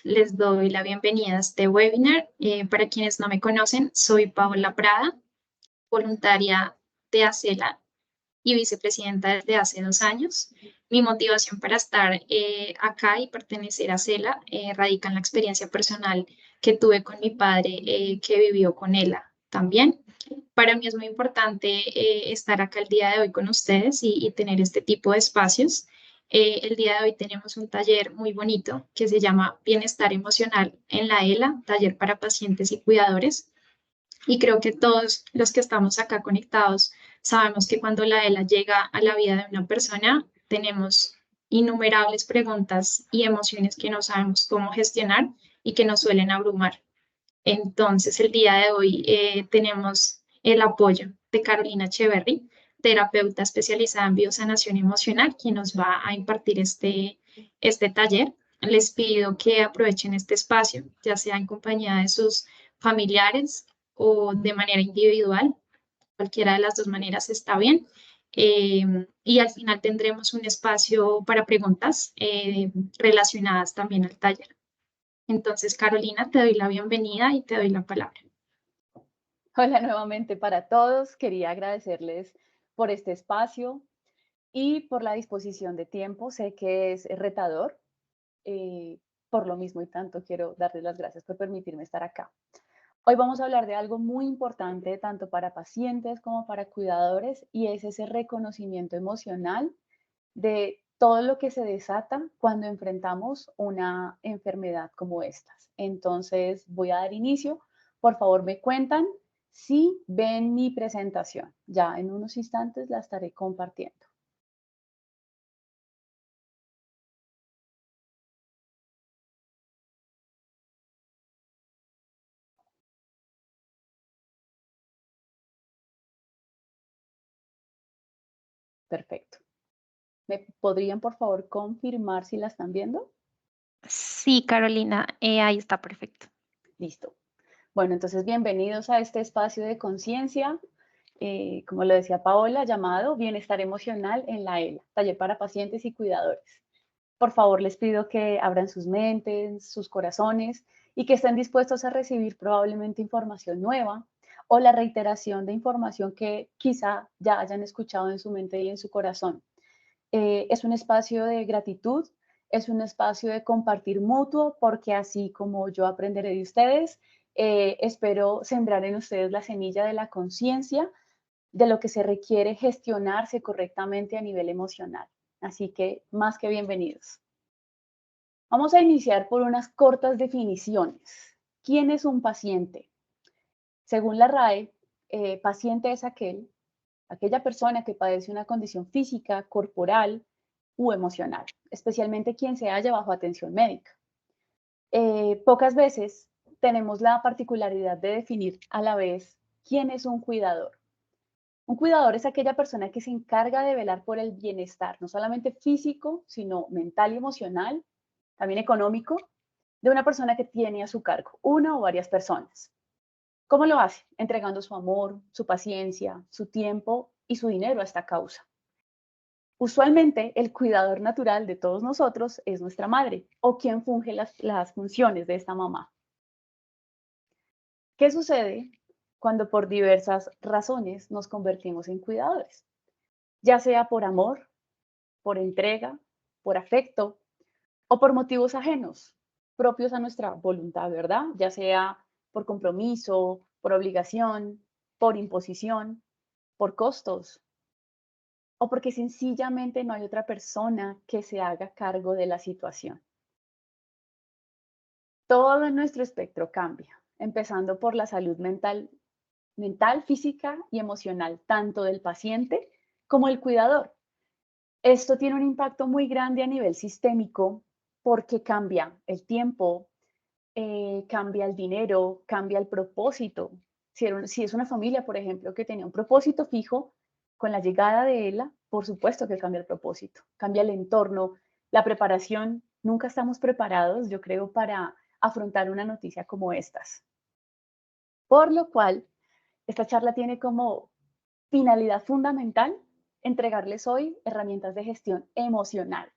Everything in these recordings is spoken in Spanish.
les doy la bienvenida a este webinar. Para quienes no me conocen, soy Paola Prada, voluntaria de ACELA y vicepresidenta desde hace 2 años. Mi motivación para estar acá y pertenecer a CELA radica en la experiencia personal que tuve con mi padre que vivió con ELA también. Para mí es muy importante estar acá el día de hoy con ustedes y tener este tipo de espacios. El día de hoy tenemos un taller muy bonito que se llama Bienestar Emocional en la ELA, taller para pacientes y cuidadores. Y creo que todos los que estamos acá conectados sabemos que cuando la ELA llega a la vida de una persona, tenemos innumerables preguntas y emociones que no sabemos cómo gestionar y que nos suelen abrumar. Entonces, el día de hoy tenemos el apoyo de Carolina Echeverry, terapeuta especializada en biosanación emocional, quien nos va a impartir este taller. Les pido que aprovechen este espacio, ya sea en compañía de sus familiares o de manera individual. Cualquiera de las dos maneras está bien. Y al final tendremos un espacio para preguntas relacionadas también al taller. Entonces, Carolina, te doy la bienvenida y te doy la palabra. Hola nuevamente para todos. Quería agradecerles por este espacio y por la disposición de tiempo. Sé que es retador, por lo mismo y tanto quiero darles las gracias por permitirme estar acá. Hoy vamos a hablar de algo muy importante tanto para pacientes como para cuidadores y es ese reconocimiento emocional de todo lo que se desata cuando enfrentamos una enfermedad como estas. Entonces voy a dar inicio. Por favor, me cuentan si ven mi presentación. Ya en unos instantes la estaré compartiendo. Perfecto. ¿Me podrían, por favor, confirmar si la están viendo? Sí, Carolina, ahí está perfecto. Listo. Bueno, entonces bienvenidos a este espacio de conciencia, como lo decía Paola, llamado Bienestar Emocional en la ELA, taller para pacientes y cuidadores. Por favor, les pido que abran sus mentes, sus corazones y que estén dispuestos a recibir probablemente información nueva o la reiteración de información que quizá ya hayan escuchado en su mente y en su corazón. Es un espacio de gratitud, es un espacio de compartir mutuo, porque así como yo aprenderé de ustedes, espero sembrar en ustedes la semilla de la conciencia de lo que se requiere gestionarse correctamente a nivel emocional. Así que más que bienvenidos. Vamos a iniciar por unas cortas definiciones. ¿Quién es un paciente? Según la RAE, paciente es aquella persona que padece una condición física, corporal u emocional, especialmente quien se halla bajo atención médica. Pocas veces tenemos la particularidad de definir a la vez quién es un cuidador. Un cuidador es aquella persona que se encarga de velar por el bienestar, no solamente físico, sino mental y emocional, también económico, de una persona que tiene a su cargo, una o varias personas. ¿Cómo lo hace? Entregando su amor, su paciencia, su tiempo y su dinero a esta causa. Usualmente, el cuidador natural de todos nosotros es nuestra madre o quien funge las funciones de esta mamá. ¿Qué sucede cuando por diversas razones nos convertimos en cuidadores? Ya sea por amor, por entrega, por afecto o por motivos ajenos, propios a nuestra voluntad, ¿verdad? Ya sea por compromiso, por obligación, por imposición, por costos o porque sencillamente no hay otra persona que se haga cargo de la situación. Todo nuestro espectro cambia, empezando por la salud mental, física y emocional, tanto del paciente como el cuidador. Esto tiene un impacto muy grande a nivel sistémico porque cambia el tiempo, cambia el dinero, cambia el propósito. Si es una familia, por ejemplo, que tenía un propósito fijo, con la llegada de ella, por supuesto que cambia el propósito, cambia el entorno, la preparación. Nunca estamos preparados, yo creo, para afrontar una noticia como estas. Por lo cual, esta charla tiene como finalidad fundamental entregarles hoy herramientas de gestión emocional,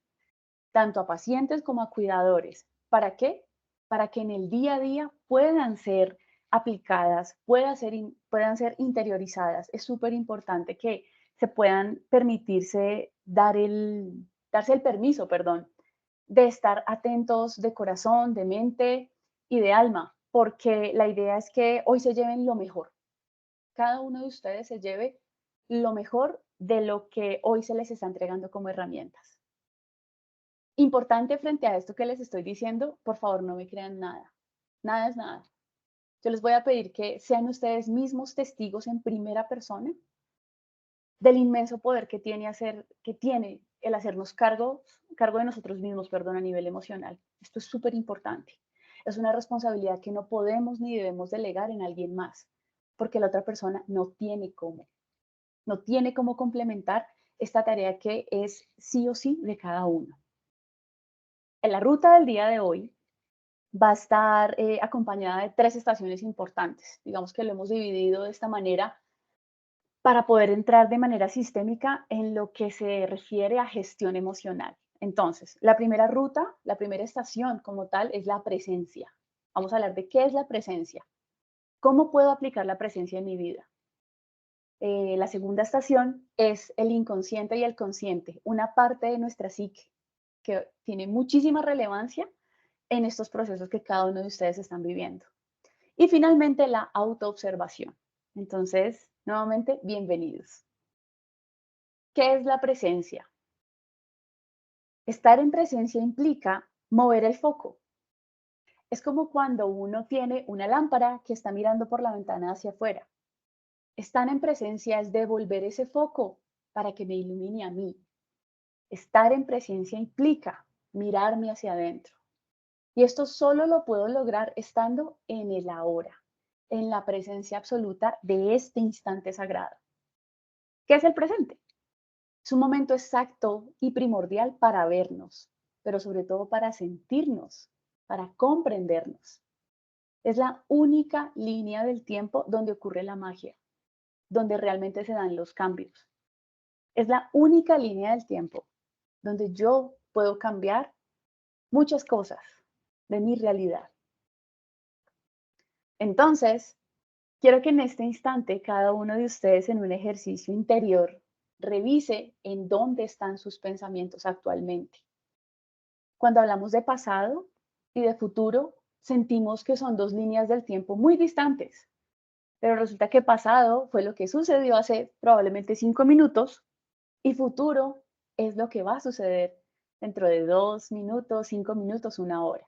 tanto a pacientes como a cuidadores. ¿Para qué? para que en el día a día puedan ser aplicadas, puedan ser interiorizadas. Es súper importante que se puedan darse el permiso, perdón, de estar atentos de corazón, de mente y de alma, porque la idea es que hoy se lleven lo mejor. Cada uno de ustedes se lleve lo mejor de lo que hoy se les está entregando como herramientas. Importante frente a esto que les estoy diciendo, por favor no me crean nada. Nada es nada. Yo les voy a pedir que sean ustedes mismos testigos en primera persona del inmenso poder que tiene el hacernos cargo de nosotros mismos, perdón, a nivel emocional. Esto es súper importante. Es una responsabilidad que no podemos ni debemos delegar en alguien más, porque la otra persona no tiene cómo complementar esta tarea que es sí o sí de cada uno. En la ruta del día de hoy va a estar acompañada de 3 estaciones importantes. Digamos que lo hemos dividido de esta manera para poder entrar de manera sistémica en lo que se refiere a gestión emocional. Entonces, la primera ruta, la primera estación como tal es la presencia. Vamos a hablar de qué es la presencia. ¿Cómo puedo aplicar la presencia en mi vida? La segunda estación es el inconsciente y el consciente, una parte de nuestra psique que tiene muchísima relevancia en estos procesos que cada uno de ustedes están viviendo. Y finalmente la autoobservación. Entonces, nuevamente, bienvenidos. ¿Qué es la presencia? Estar en presencia implica mover el foco. Es como cuando uno tiene una lámpara que está mirando por la ventana hacia afuera. Estar en presencia es devolver ese foco para que me ilumine a mí. Estar en presencia implica mirarme hacia adentro. Y esto solo lo puedo lograr estando en el ahora, en la presencia absoluta de este instante sagrado. ¿Qué es el presente? Es un momento exacto y primordial para vernos, pero sobre todo para sentirnos, para comprendernos. Es la única línea del tiempo donde ocurre la magia, donde realmente se dan los cambios. Es la única línea del tiempo donde yo puedo cambiar muchas cosas de mi realidad. Entonces, quiero que en este instante cada uno de ustedes en un ejercicio interior revise en dónde están sus pensamientos actualmente. Cuando hablamos de pasado y de futuro, sentimos que son dos líneas del tiempo muy distantes, pero resulta que pasado fue lo que sucedió hace probablemente 5 minutos y futuro es lo que va a suceder dentro de 2 minutos, 5 minutos, 1 hora.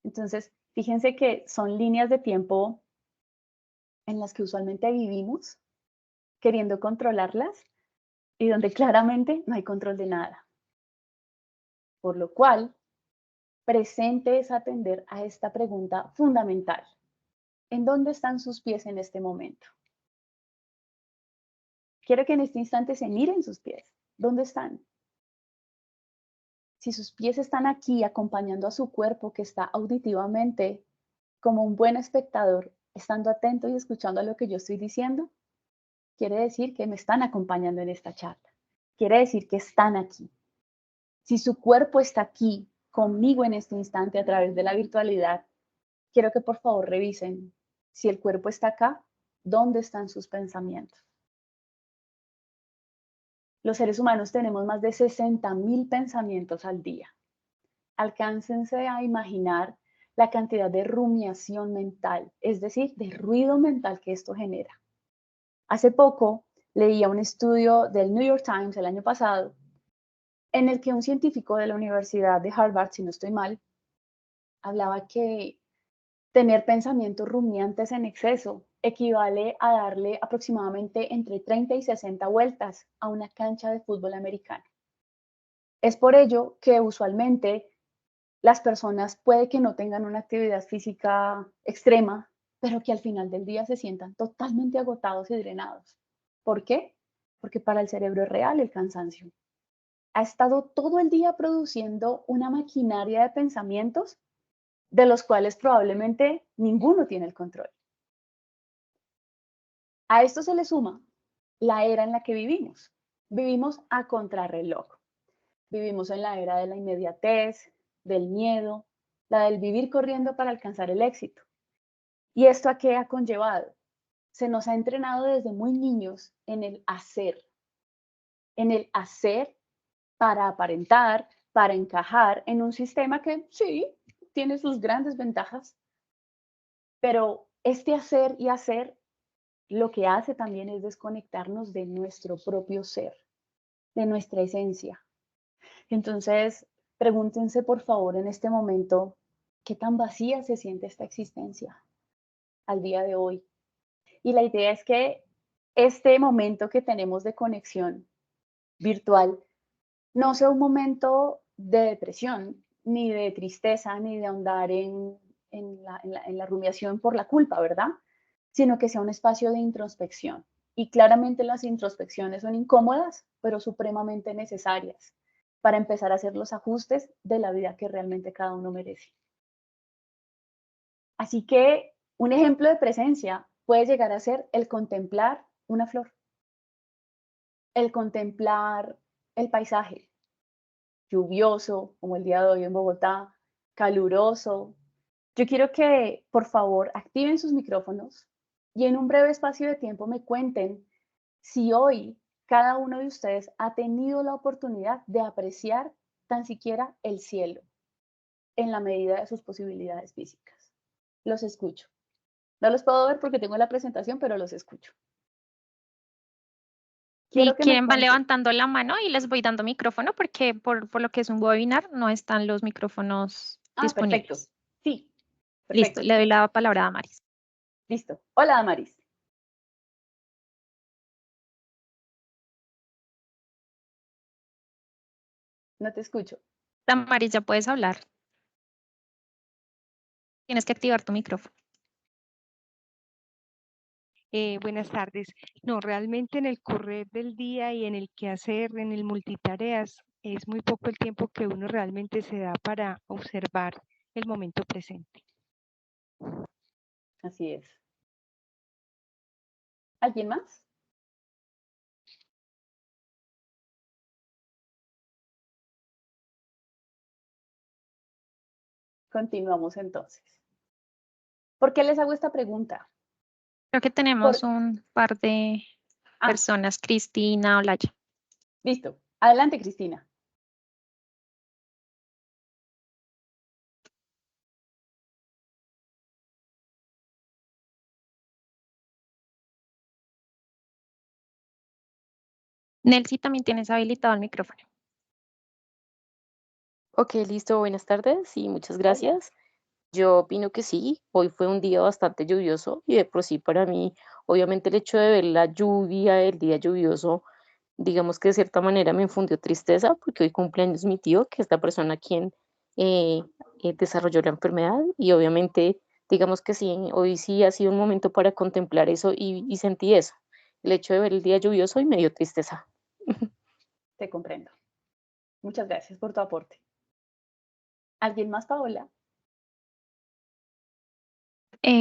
Entonces, fíjense que son líneas de tiempo en las que usualmente vivimos queriendo controlarlas y donde claramente no hay control de nada. Por lo cual, presente es atender a esta pregunta fundamental. ¿En dónde están sus pies en este momento? Quiero que en este instante se miren sus pies. ¿Dónde están? Si sus pies están aquí acompañando a su cuerpo que está auditivamente como un buen espectador, estando atento y escuchando a lo que yo estoy diciendo, quiere decir que me están acompañando en esta charla. Quiere decir que están aquí. Si su cuerpo está aquí conmigo en este instante a través de la virtualidad, quiero que por favor revisen si el cuerpo está acá, ¿dónde están sus pensamientos? Los seres humanos tenemos más de 60.000 pensamientos al día. Alcáncense a imaginar la cantidad de rumiación mental, es decir, de ruido mental que esto genera. Hace poco leía un estudio del New York Times el año pasado en el que un científico de la Universidad de Harvard, si no estoy mal, hablaba que tener pensamientos rumiantes en exceso equivale a darle aproximadamente entre 30 y 60 vueltas a una cancha de fútbol americano. Es por ello que usualmente las personas puede que no tengan una actividad física extrema, pero que al final del día se sientan totalmente agotados y drenados. ¿Por qué? Porque para el cerebro es real el cansancio. Ha estado todo el día produciendo una maquinaria de pensamientos de los cuales probablemente ninguno tiene el control. A esto se le suma la era en la que vivimos. Vivimos a contrarreloj. Vivimos en la era de la inmediatez, del miedo, la del vivir corriendo para alcanzar el éxito. ¿Y esto a qué ha conllevado? Se nos ha entrenado desde muy niños en el hacer para aparentar, para encajar en un sistema que sí, tiene sus grandes ventajas, pero este hacer y hacer lo que hace también es desconectarnos de nuestro propio ser, de nuestra esencia. Entonces, pregúntense por favor en este momento, ¿qué tan vacía se siente esta existencia al día de hoy? Y la idea es que este momento que tenemos de conexión virtual no sea un momento de depresión, ni de tristeza, ni de ahondar en la rumiación por la culpa, ¿verdad? Sino que sea un espacio de introspección. Y claramente las introspecciones son incómodas, pero supremamente necesarias para empezar a hacer los ajustes de la vida que realmente cada uno merece. Así que un ejemplo de presencia puede llegar a ser el contemplar una flor, el contemplar el paisaje, lluvioso, como el día de hoy en Bogotá, caluroso. Yo quiero que, por favor, activen sus micrófonos y en un breve espacio de tiempo me cuenten si hoy cada uno de ustedes ha tenido la oportunidad de apreciar tan siquiera el cielo en la medida de sus posibilidades físicas. Los escucho. No los puedo ver porque tengo la presentación, pero los escucho. Quiero Si que me quieren, van cuenten. levantando la mano y les voy dando micrófono porque por lo que es un webinar no están los micrófonos Ah, perfecto. disponibles. Sí, Listo, perfecto. le doy la palabra a Damaris. Listo. Hola, Damaris. No te escucho. Damaris, ya puedes hablar. Tienes que activar tu micrófono. Buenas tardes. No, realmente en el correr del día y en el quehacer, en el multitareas, es muy poco el tiempo que uno realmente se da para observar el momento presente. Así es. ¿Alguien más? Continuamos entonces. ¿Por qué les hago esta pregunta? Creo que tenemos un par de personas, Cristina, Olaya. Listo. Adelante, Cristina. Nelcy, también tienes habilitado el micrófono. Ok, listo, buenas tardes y muchas Hola. gracias. Yo opino que sí, hoy fue un día bastante lluvioso y de por sí para mí, obviamente el hecho de ver la lluvia, el día lluvioso, digamos que de cierta manera me infundió tristeza porque hoy cumpleaños mi tío, que es la persona quien eh, desarrolló la enfermedad y obviamente digamos que sí, hoy sí ha sido un momento para contemplar eso y sentí eso, el hecho de ver el día lluvioso y me dio tristeza. Te comprendo. Muchas gracias por tu aporte. ¿Alguien más, Paola?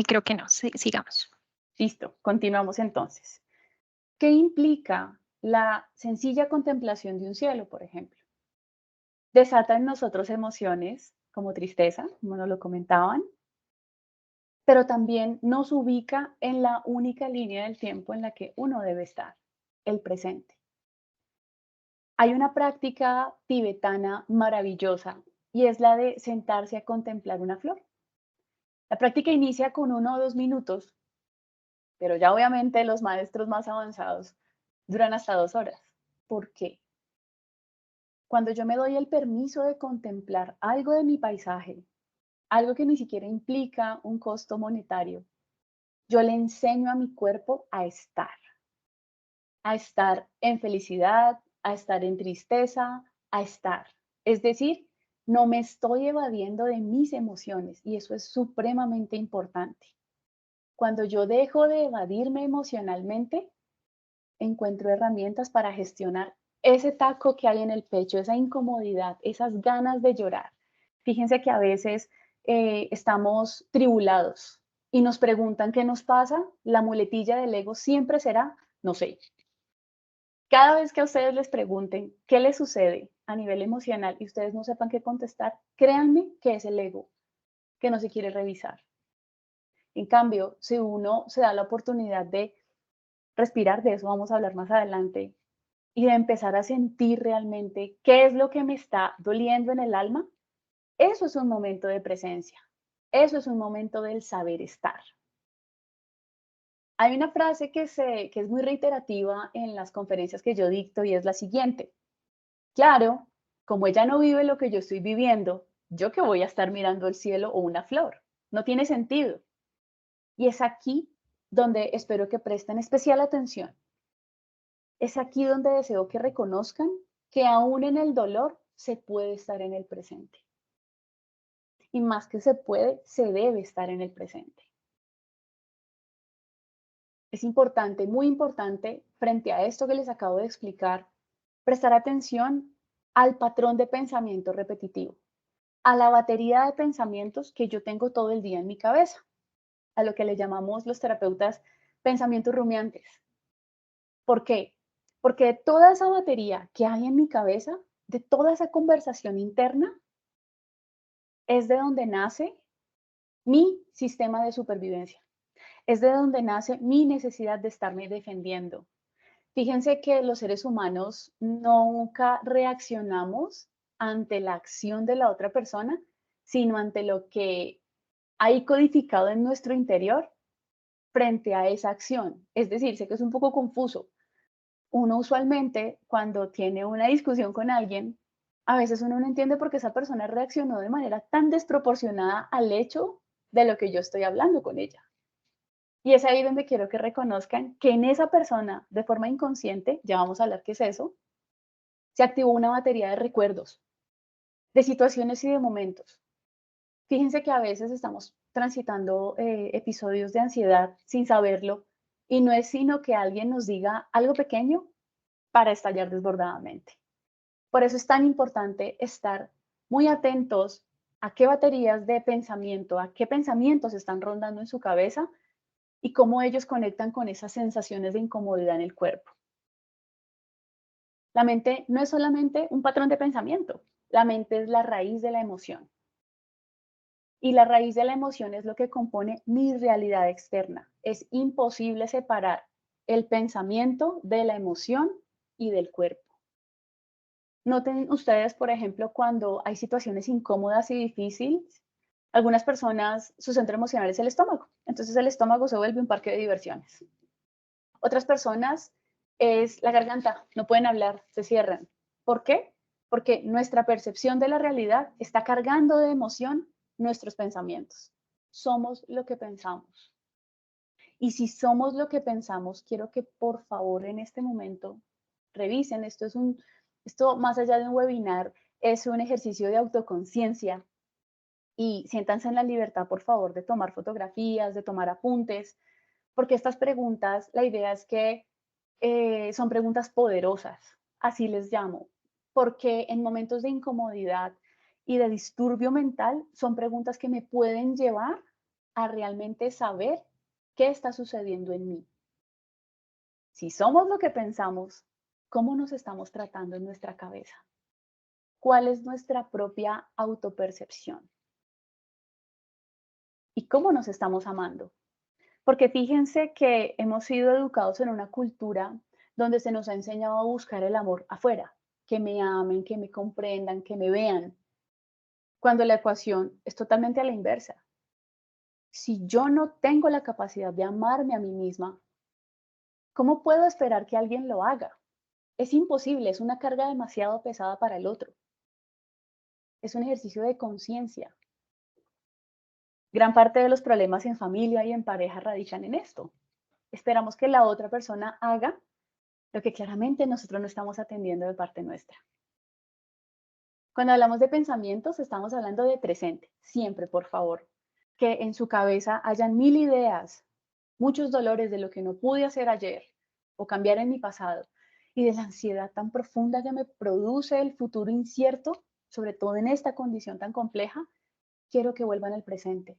Creo que no, sigamos. Listo. Continuamos entonces. ¿Qué implica la sencilla contemplación de un cielo, por ejemplo? Desata en nosotros emociones como tristeza, como nos lo comentaban, pero también nos ubica en la única línea del tiempo en la que uno debe estar, el presente. Hay una práctica tibetana maravillosa y es la de sentarse a contemplar una flor. La práctica inicia con 1 o 2 minutos, pero ya obviamente los maestros más avanzados duran hasta 2 horas. ¿Por qué? Cuando yo me doy el permiso de contemplar algo de mi paisaje, algo que ni siquiera implica un costo monetario, yo le enseño a mi cuerpo a estar en felicidad, a estar en tristeza, a estar. Es decir, no me estoy evadiendo de mis emociones y eso es supremamente importante. Cuando yo dejo de evadirme emocionalmente, encuentro herramientas para gestionar ese taco que hay en el pecho, esa incomodidad, esas ganas de llorar. Fíjense que a veces estamos tribulados y nos preguntan qué nos pasa. La muletilla del ego siempre será, no sé. Cada vez que a ustedes les pregunten qué les sucede a nivel emocional y ustedes no sepan qué contestar, créanme que es el ego. que no se quiere revisar. En cambio, si uno se da la oportunidad de respirar, de eso vamos a hablar más adelante, y de empezar a sentir realmente qué es lo que me está doliendo en el alma, eso es un momento de presencia. Eso es un momento del saber estar. Hay una frase que es muy reiterativa en las conferencias que yo dicto y es la siguiente. Claro, como ella no vive lo que yo estoy viviendo, yo que voy a estar mirando el cielo o una flor. No tiene sentido. Y es aquí donde espero que presten especial atención. Es aquí donde deseo que reconozcan que aún en el dolor se puede estar en el presente. Y más que se puede, se debe estar en el presente. Es importante, muy importante, frente a esto que les acabo de explicar, prestar atención al patrón de pensamiento repetitivo, a la batería de pensamientos que yo tengo todo el día en mi cabeza, a lo que le llamamos los terapeutas pensamientos rumiantes. ¿Por qué? Porque de toda esa batería que hay en mi cabeza, de toda esa conversación interna, es de donde nace mi sistema de supervivencia. Es de donde nace mi necesidad de estarme defendiendo. Fíjense que los seres humanos nunca reaccionamos ante la acción de la otra persona, sino ante lo que hay codificado en nuestro interior frente a esa acción. Es decir, sé que es un poco confuso. Uno usualmente cuando tiene una discusión con alguien, a veces uno no entiende por qué esa persona reaccionó de manera tan desproporcionada al hecho de lo que yo estoy hablando con ella. Y es ahí donde quiero que reconozcan que en esa persona, de forma inconsciente, ya vamos a hablar qué es eso, se activó una batería de recuerdos, de situaciones y de momentos. Fíjense que a veces estamos transitando episodios de ansiedad sin saberlo y no es sino que alguien nos diga algo pequeño para estallar desbordadamente. Por eso es tan importante estar muy atentos a qué baterías de pensamiento, a qué pensamientos están rondando en su cabeza y cómo ellos conectan con esas sensaciones de incomodidad en el cuerpo. La mente no es solamente un patrón de pensamiento, la mente es la raíz de la emoción. Y la raíz de la emoción es lo que compone mi realidad externa. Es imposible separar el pensamiento de la emoción y del cuerpo. Noten ustedes, por ejemplo, cuando hay situaciones incómodas y difíciles, algunas personas, su centro emocional es el estómago. Entonces el estómago se vuelve un parque de diversiones. Otras personas es la garganta, no pueden hablar, se cierran. ¿Por qué? Porque nuestra percepción de la realidad está cargando de emoción nuestros pensamientos. Somos lo que pensamos. Y si somos lo que pensamos, quiero que por favor en este momento revisen, esto más allá de un webinar, es un ejercicio de autoconciencia y siéntanse en la libertad, por favor, de tomar fotografías, de tomar apuntes, porque estas preguntas, la idea es que son preguntas poderosas, así les llamo, porque en momentos de incomodidad y de disturbio mental son preguntas que me pueden llevar a realmente saber qué está sucediendo en mí. Si somos lo que pensamos, ¿cómo nos estamos tratando en nuestra cabeza? ¿Cuál es nuestra propia autopercepción? ¿Y cómo nos estamos amando? Porque fíjense que hemos sido educados en una cultura donde se nos ha enseñado a buscar el amor afuera, que me amen, que me comprendan, que me vean, cuando la ecuación es totalmente a la inversa. Si yo no tengo la capacidad de amarme a mí misma, ¿cómo puedo esperar que alguien lo haga? Es imposible, es una carga demasiado pesada para el otro. Es un ejercicio de conciencia. Gran parte de los problemas en familia y en pareja radican en esto. Esperamos que la otra persona haga lo que claramente nosotros no estamos atendiendo de parte nuestra. Cuando hablamos de pensamientos, estamos hablando de presente, siempre, por favor. Que en su cabeza hayan 1000 ideas, muchos dolores de lo que no pude hacer ayer o cambiar en mi pasado y de la ansiedad tan profunda que me produce el futuro incierto, sobre todo en esta condición tan compleja, quiero que vuelvan al presente.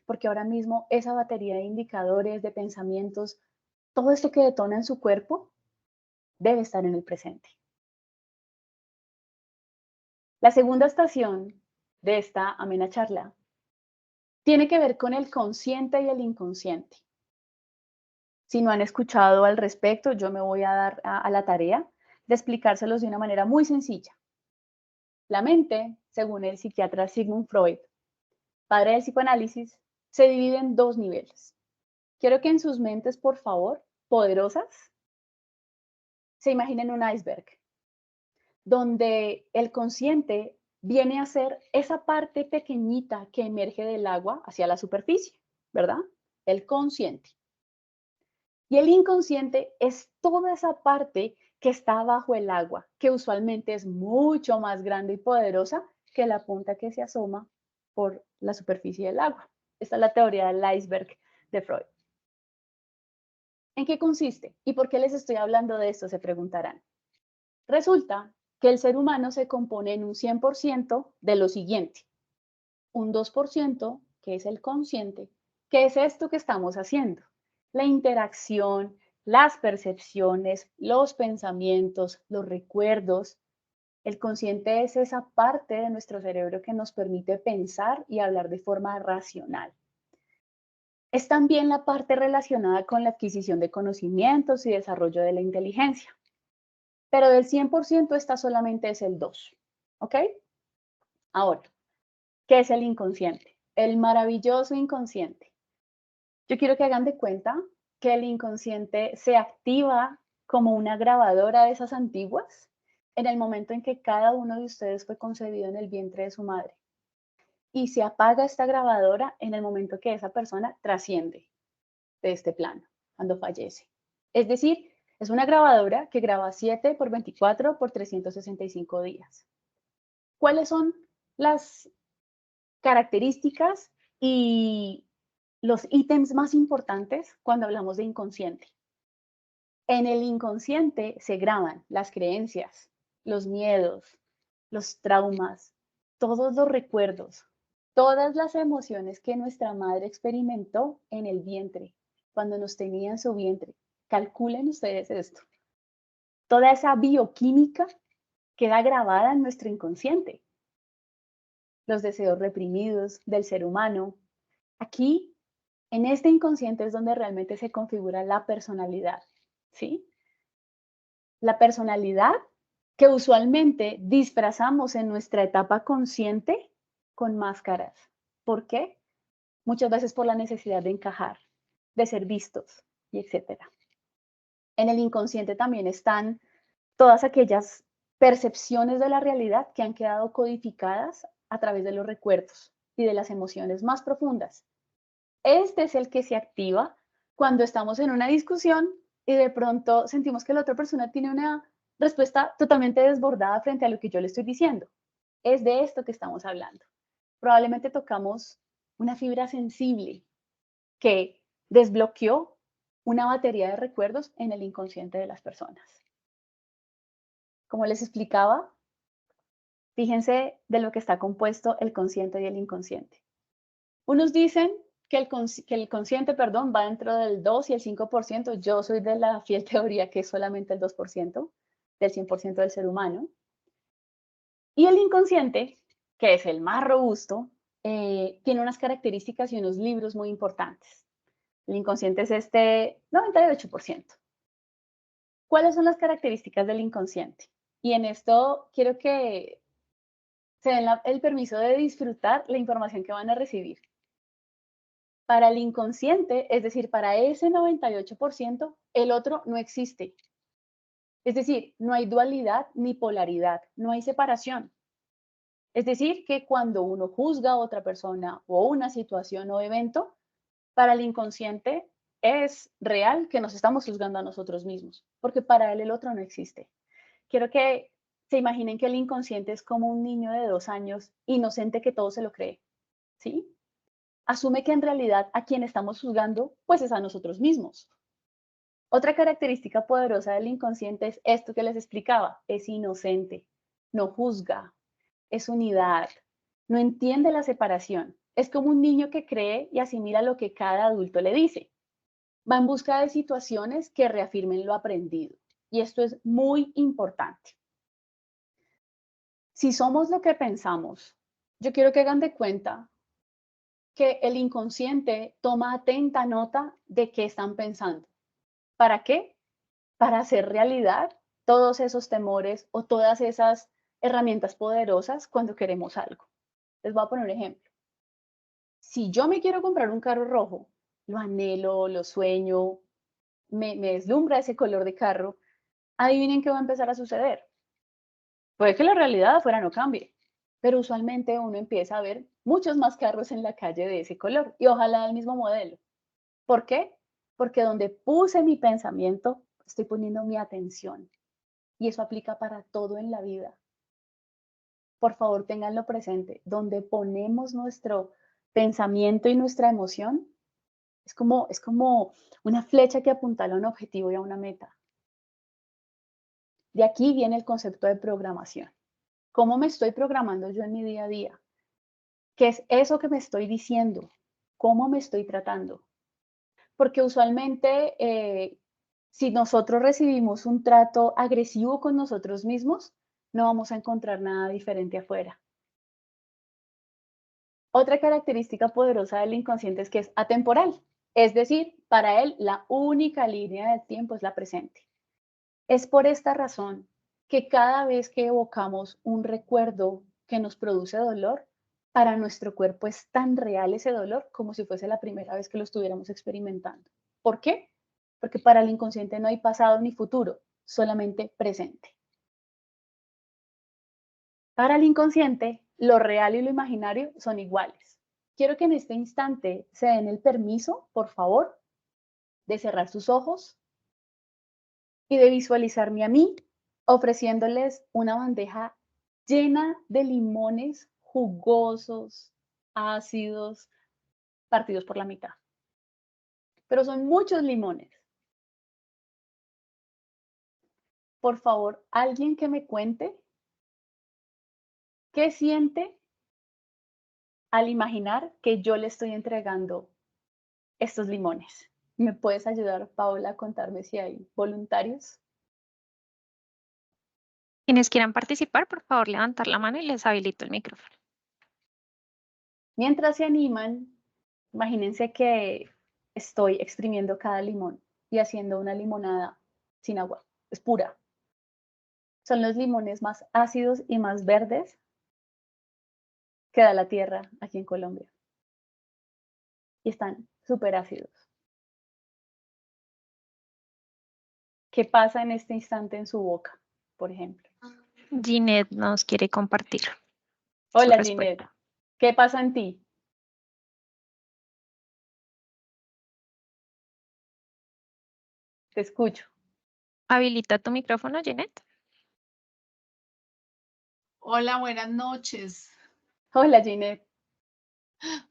Porque ahora mismo esa batería de indicadores, de pensamientos, todo esto que detona en su cuerpo, debe estar en el presente. La segunda estación de esta amena charla tiene que ver con el consciente y el inconsciente. Si no han escuchado al respecto, yo me voy a dar a la tarea de explicárselos de una manera muy sencilla. La mente, según el psiquiatra Sigmund Freud, padre del psicoanálisis, se divide en dos niveles. Quiero que en sus mentes, por favor, poderosas, se imaginen un iceberg, donde el consciente viene a ser esa parte pequeñita que emerge del agua hacia la superficie, ¿verdad? El consciente. Y el inconsciente es toda esa parte que está bajo el agua, que usualmente es mucho más grande y poderosa que la punta que se asoma por la superficie del agua. Esta es la teoría del iceberg de Freud. ¿En qué consiste? ¿Y por qué les estoy hablando de esto? Se preguntarán. Resulta que el ser humano se compone en un 100% de lo siguiente. Un 2% que es el consciente, que es esto que estamos haciendo. La interacción, las percepciones, los pensamientos, los recuerdos. El consciente es esa parte de nuestro cerebro que nos permite pensar y hablar de forma racional. Es también la parte relacionada con la adquisición de conocimientos y desarrollo de la inteligencia. Pero del 100% esta solamente es el 2%. ¿Ok? Ahora, ¿qué es el inconsciente? El maravilloso inconsciente. Yo quiero que hagan de cuenta que el inconsciente se activa como una grabadora de esas antiguas en el momento en que cada uno de ustedes fue concebido en el vientre de su madre. Y se apaga esta grabadora en el momento que esa persona trasciende de este plano, cuando fallece. Es decir, es una grabadora que graba 7 por 24 por 365 días. ¿Cuáles son las características y los ítems más importantes cuando hablamos de inconsciente? En el inconsciente se graban las creencias, los miedos, los traumas, todos los recuerdos, todas las emociones que nuestra madre experimentó en el vientre, cuando nos tenía en su vientre. Calculen ustedes esto. Toda esa bioquímica queda grabada en nuestro inconsciente. Los deseos reprimidos del ser humano. Aquí, en este inconsciente es donde realmente se configura la personalidad, ¿sí? La personalidad que usualmente disfrazamos en nuestra etapa consciente con máscaras. ¿Por qué? Muchas veces por la necesidad de encajar, de ser vistos y etcétera. En el inconsciente también están todas aquellas percepciones de la realidad que han quedado codificadas a través de los recuerdos y de las emociones más profundas. Este es el que se activa cuando estamos en una discusión y de pronto sentimos que la otra persona tiene una respuesta totalmente desbordada frente a lo que yo le estoy diciendo. Es de esto que estamos hablando. Probablemente tocamos una fibra sensible que desbloqueó una batería de recuerdos en el inconsciente de las personas. Como les explicaba, fíjense de lo que está compuesto el consciente y el inconsciente. Unos dicen que el consciente, perdón, va dentro del 2 y el 5%. Yo soy de la fiel teoría que es solamente el 2% del 100% del ser humano. Y el inconsciente, que es el más robusto, tiene unas características y unos libros muy importantes. El inconsciente es este 98%. ¿Cuáles son las características del inconsciente? Y en esto quiero que se den el permiso de disfrutar la información que van a recibir. Para el inconsciente, es decir, para ese 98%, el otro no existe. Es decir, no hay dualidad ni polaridad, no hay separación. Es decir, que cuando uno juzga a otra persona o una situación o evento, para el inconsciente es real que nos estamos juzgando a nosotros mismos, porque para él el otro no existe. Quiero que se imaginen que el inconsciente es como un niño de 2 años, inocente que todo se lo cree, ¿sí? Asume que en realidad a quien estamos juzgando, pues es a nosotros mismos. Otra característica poderosa del inconsciente es esto que les explicaba, es inocente, no juzga, es unidad, no entiende la separación. Es como un niño que cree y asimila lo que cada adulto le dice. Va en busca de situaciones que reafirmen lo aprendido. Y esto es muy importante. Si somos lo que pensamos, yo quiero que hagan de cuenta que el inconsciente toma atenta nota de qué están pensando. ¿Para qué? Para hacer realidad todos esos temores o todas esas herramientas poderosas cuando queremos algo. Les voy a poner un ejemplo. Si yo me quiero comprar un carro rojo, lo anhelo, lo sueño, me deslumbra ese color de carro, adivinen qué va a empezar a suceder. Puede que la realidad afuera no cambie, pero usualmente uno empieza a ver muchos más carros en la calle de ese color y ojalá del mismo modelo. ¿Por qué? Porque donde puse mi pensamiento, estoy poniendo mi atención. Y eso aplica para todo en la vida. Por favor, ténganlo presente. Donde ponemos nuestro pensamiento y nuestra emoción, es como una flecha que apuntala a un objetivo y a una meta. De aquí viene el concepto de programación. ¿Cómo me estoy programando yo en mi día a día? ¿Qué es eso que me estoy diciendo? ¿Cómo me estoy tratando? Porque usualmente si nosotros recibimos un trato agresivo con nosotros mismos, no vamos a encontrar nada diferente afuera. Otra característica poderosa del inconsciente es que es atemporal, es decir, para él la única línea del tiempo es la presente. Es por esta razón que cada vez que evocamos un recuerdo que nos produce dolor, para nuestro cuerpo es tan real ese dolor como si fuese la primera vez que lo estuviéramos experimentando. ¿Por qué? Porque para el inconsciente no hay pasado ni futuro, solamente presente. Para el inconsciente, lo real y lo imaginario son iguales. Quiero que en este instante se den el permiso, por favor, de cerrar sus ojos y de visualizarme a mí ofreciéndoles una bandeja llena de limones jugosos, ácidos, partidos por la mitad. Pero son muchos limones. Por favor, alguien que me cuente qué siente al imaginar que yo le estoy entregando estos limones. ¿Me puedes ayudar, Paola, a contarme si hay voluntarios? Quienes quieran participar, por favor, levantar la mano y les habilito el micrófono. Mientras se animan, imagínense que estoy exprimiendo cada limón y haciendo una limonada sin agua. Es pura. Son los limones más ácidos y más verdes que da la tierra aquí en Colombia. Y están súper ácidos. ¿Qué pasa en este instante en su boca, por ejemplo? Ginette nos quiere compartir su Hola, respuesta. Ginette. ¿Qué pasa en ti? Te escucho. Habilita tu micrófono, Ginette. Hola, buenas noches. Hola, Ginette.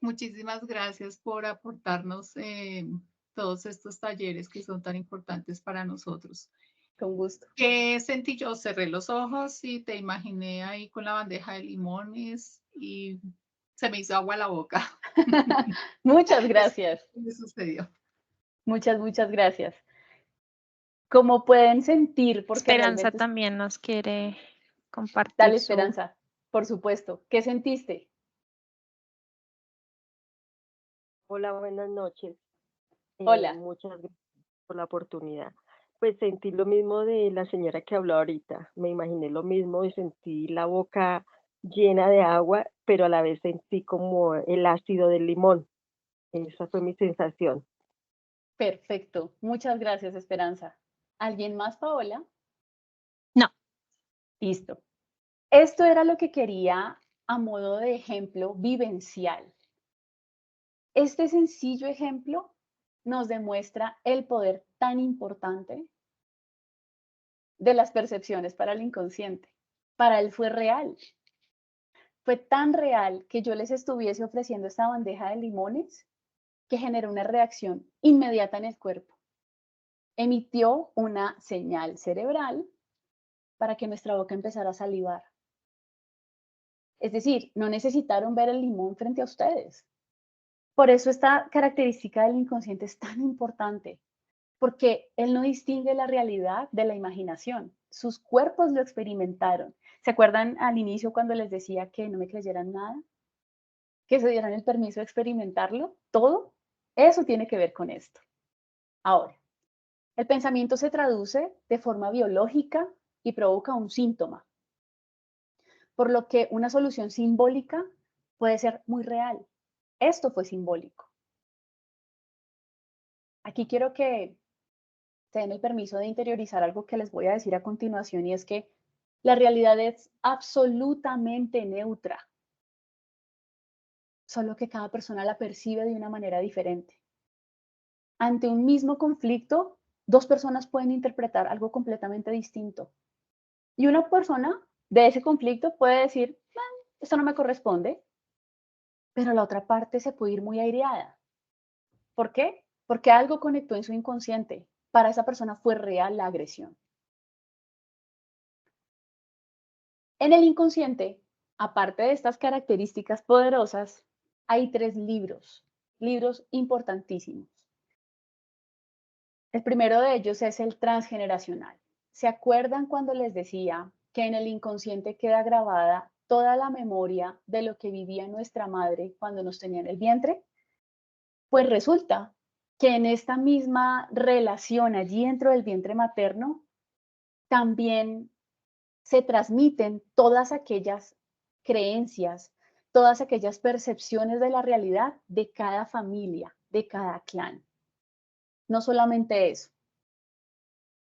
Muchísimas gracias por aportarnos todos estos talleres que son tan importantes para nosotros. Con gusto. ¿Qué sentí yo? Cerré los ojos y te imaginé ahí con la bandeja de limones y se me hizo agua la boca. Muchas gracias. ¿Qué me sucedió? Muchas gracias. Como pueden sentir, porque Esperanza realmente... también nos quiere compartir Dale, su... Esperanza, por supuesto. ¿Qué sentiste? Hola, buenas noches. Hola. Muchas gracias por la oportunidad. Pues sentí lo mismo de la señora que habló ahorita. Me imaginé lo mismo y sentí la boca llena de agua, pero a la vez sentí como el ácido del limón. Esa fue mi sensación. Perfecto. Muchas gracias, Esperanza. ¿Alguien más, Paola? No. Listo. Esto era lo que quería a modo de ejemplo vivencial. Este sencillo ejemplo nos demuestra el poder tan importante de las percepciones para el inconsciente. Para él fue real. Fue tan real que yo les estuviese ofreciendo esta bandeja de limones que generó una reacción inmediata en el cuerpo. Emitió una señal cerebral para que nuestra boca empezara a salivar. Es decir, no necesitaron ver el limón frente a ustedes. Por eso esta característica del inconsciente es tan importante, porque él no distingue la realidad de la imaginación. Sus cuerpos lo experimentaron. ¿Se acuerdan al inicio cuando les decía que no me creyeran nada? que se dieran el permiso de experimentarlo, todo eso tiene que ver con esto. Ahora, el pensamiento se traduce de forma biológica y provoca un síntoma, por lo que una solución simbólica puede ser muy real. Esto fue simbólico. Aquí quiero que se den el permiso de interiorizar algo que les voy a decir a continuación, y es que la realidad es absolutamente neutra, solo que cada persona la percibe de una manera diferente. Ante un mismo conflicto, dos personas pueden interpretar algo completamente distinto. Y una persona de ese conflicto puede decir, esto no me corresponde, pero la otra parte se puede ir muy aireada. ¿Por qué? Porque algo conectó en su inconsciente. Para esa persona fue real la agresión. En el inconsciente, aparte de estas características poderosas, hay 3 libros importantísimos. El primero de ellos es el transgeneracional. ¿Se acuerdan cuando les decía que en el inconsciente queda grabada toda la memoria de lo que vivía nuestra madre cuando nos tenía en el vientre? Pues resulta que en esta misma relación allí dentro del vientre materno también se transmiten todas aquellas creencias, todas aquellas percepciones de la realidad de cada familia, de cada clan. No solamente eso.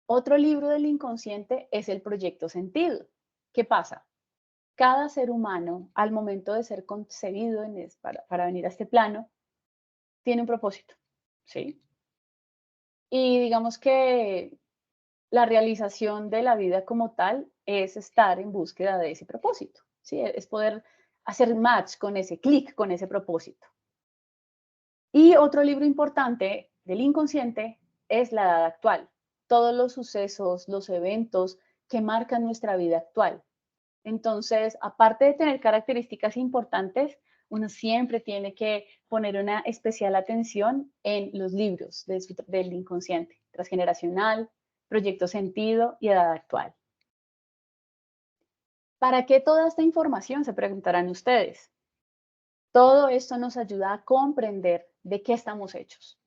Otro libro del inconsciente es el proyecto sentido. ¿Qué pasa? Cada ser humano, al momento de ser concebido para venir a este plano, tiene un propósito, ¿sí? Y digamos que la realización de la vida como tal es estar en búsqueda de ese propósito, ¿sí? Es poder hacer match con ese clic, con ese propósito. Y otro libro importante del inconsciente es la edad actual, todos los sucesos, los eventos que marcan nuestra vida actual. Entonces, aparte de tener características importantes, uno siempre tiene que poner una especial atención en los libros del inconsciente, transgeneracional, proyecto sentido y edad actual. ¿Para qué toda esta información? Se preguntarán ustedes. Todo esto nos ayuda a comprender de qué estamos hechos,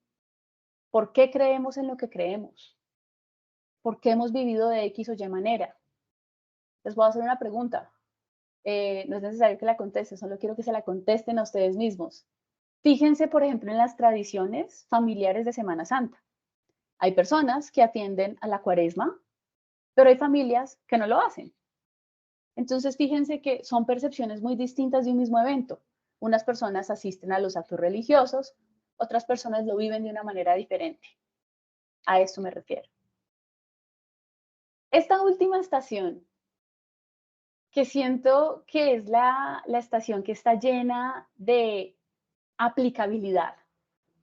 por qué creemos en lo que creemos, por qué hemos vivido de X o Y manera. Les voy a hacer una pregunta. No es necesario que la contesten, solo quiero que se la contesten a ustedes mismos. Fíjense, por ejemplo, en las tradiciones familiares de Semana Santa. Hay personas que atienden a la Cuaresma, pero hay familias que no lo hacen. Entonces, fíjense que son percepciones muy distintas de un mismo evento. Unas personas asisten a los actos religiosos, otras personas lo viven de una manera diferente. A esto me refiero. Esta última estación, que siento que es la estación que está llena de aplicabilidad.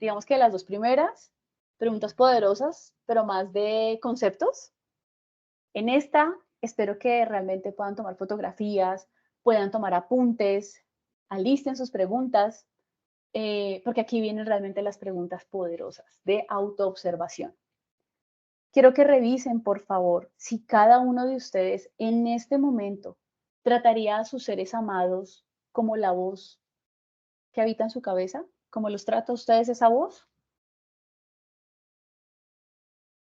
Digamos que las dos primeras, preguntas poderosas, pero más de conceptos. En esta, espero que realmente puedan tomar fotografías, puedan tomar apuntes, alisten sus preguntas, porque aquí vienen realmente las preguntas poderosas de autoobservación. Quiero que revisen, por favor, si cada uno de ustedes en este momento trataría a sus seres amados como la voz que habita en su cabeza, como los trata a ustedes esa voz.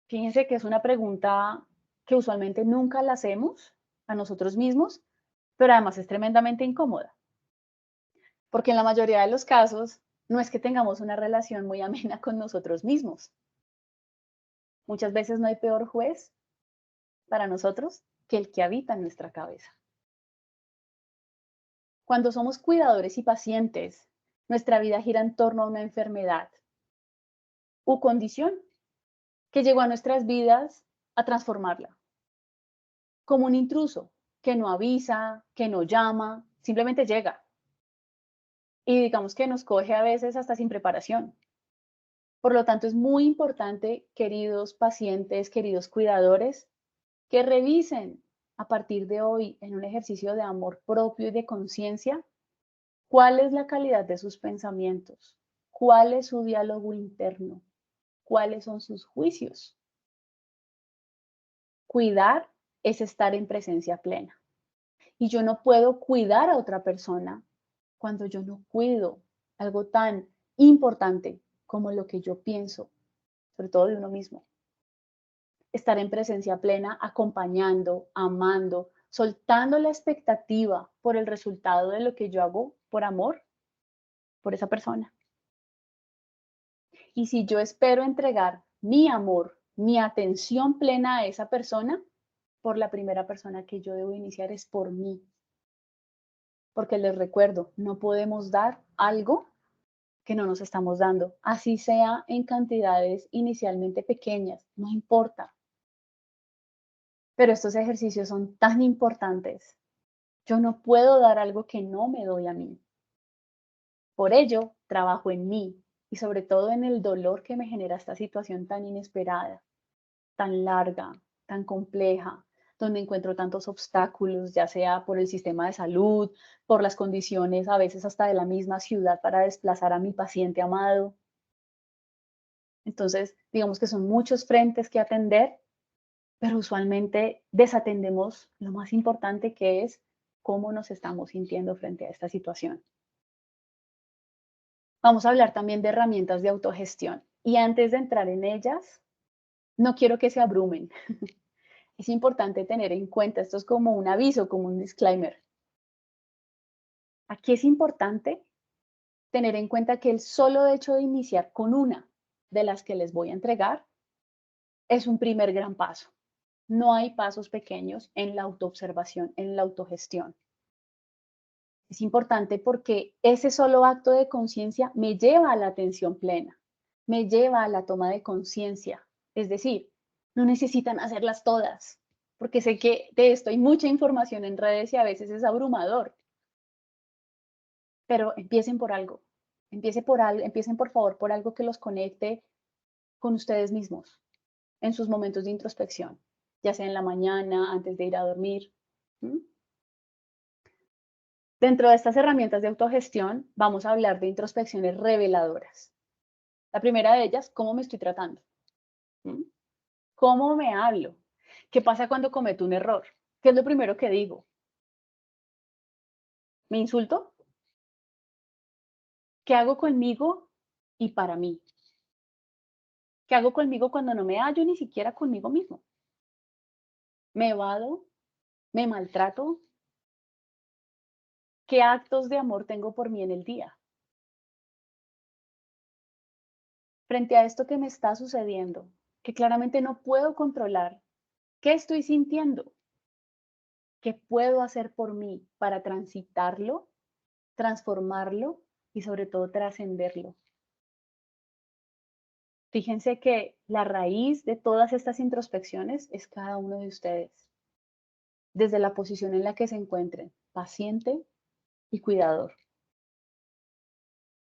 Fíjense que es una pregunta que usualmente nunca la hacemos a nosotros mismos, pero además es tremendamente incómoda, porque en la mayoría de los casos no es que tengamos una relación muy amena con nosotros mismos. Muchas veces no hay peor juez para nosotros que el que habita en nuestra cabeza. Cuando somos cuidadores y pacientes, nuestra vida gira en torno a una enfermedad u condición que llegó a nuestras vidas a transformarla. Como un intruso que no avisa, que no llama, simplemente llega. Y digamos que nos coge a veces hasta sin preparación. Por lo tanto, es muy importante, queridos pacientes, queridos cuidadores, que revisen a partir de hoy en un ejercicio de amor propio y de conciencia cuál es la calidad de sus pensamientos, cuál es su diálogo interno, cuáles son sus juicios. Cuidar es estar en presencia plena. Y yo no puedo cuidar a otra persona cuando yo no cuido algo tan importante como lo que yo pienso, sobre todo de uno mismo. Estar en presencia plena, acompañando, amando, soltando la expectativa por el resultado de lo que yo hago por amor por esa persona. Y si yo espero entregar mi amor, mi atención plena a esa persona, por la primera persona que yo debo iniciar es por mí. Porque les recuerdo, no podemos dar algo que no nos estamos dando, así sea en cantidades inicialmente pequeñas, no importa. Pero estos ejercicios son tan importantes. Yo no puedo dar algo que no me doy a mí. Por ello, trabajo en mí y sobre todo en el dolor que me genera esta situación tan inesperada, tan larga, tan compleja, donde encuentro tantos obstáculos, ya sea por el sistema de salud, por las condiciones a veces hasta de la misma ciudad para desplazar a mi paciente amado. Entonces, digamos que son muchos frentes que atender, pero usualmente desatendemos lo más importante, que es cómo nos estamos sintiendo frente a esta situación. Vamos a hablar también de herramientas de autogestión. Y antes de entrar en ellas, no quiero que se abrumen. Es importante tener en cuenta, esto es como un aviso, como un disclaimer. Aquí es importante tener en cuenta que el solo hecho de iniciar con una de las que les voy a entregar es un primer gran paso. No hay pasos pequeños en la autoobservación, en la autogestión. Es importante porque ese solo acto de conciencia me lleva a la atención plena, me lleva a la toma de conciencia. Es decir, no necesitan hacerlas todas, porque sé que de esto hay mucha información en redes y a veces es abrumador. Pero empiecen por algo. Empiecen por favor por algo que los conecte con ustedes mismos en sus momentos de introspección, ya sea en la mañana, antes de ir a dormir. Dentro de estas herramientas de autogestión, vamos a hablar de introspecciones reveladoras. La primera de ellas, ¿cómo me estoy tratando? ¿Cómo me hablo? ¿Qué pasa cuando cometo un error? ¿Qué es lo primero que digo? ¿Me insulto? ¿Qué hago conmigo y para mí? ¿Qué hago conmigo cuando no me hallo ni siquiera conmigo mismo? ¿Me evado? ¿Me maltrato? ¿Qué actos de amor tengo por mí en el día? Frente a esto que me está sucediendo, que claramente no puedo controlar, ¿qué estoy sintiendo? ¿Qué puedo hacer por mí para transitarlo, transformarlo y sobre todo trascenderlo? Fíjense que la raíz de todas estas introspecciones es cada uno de ustedes, desde la posición en la que se encuentren, paciente y cuidador.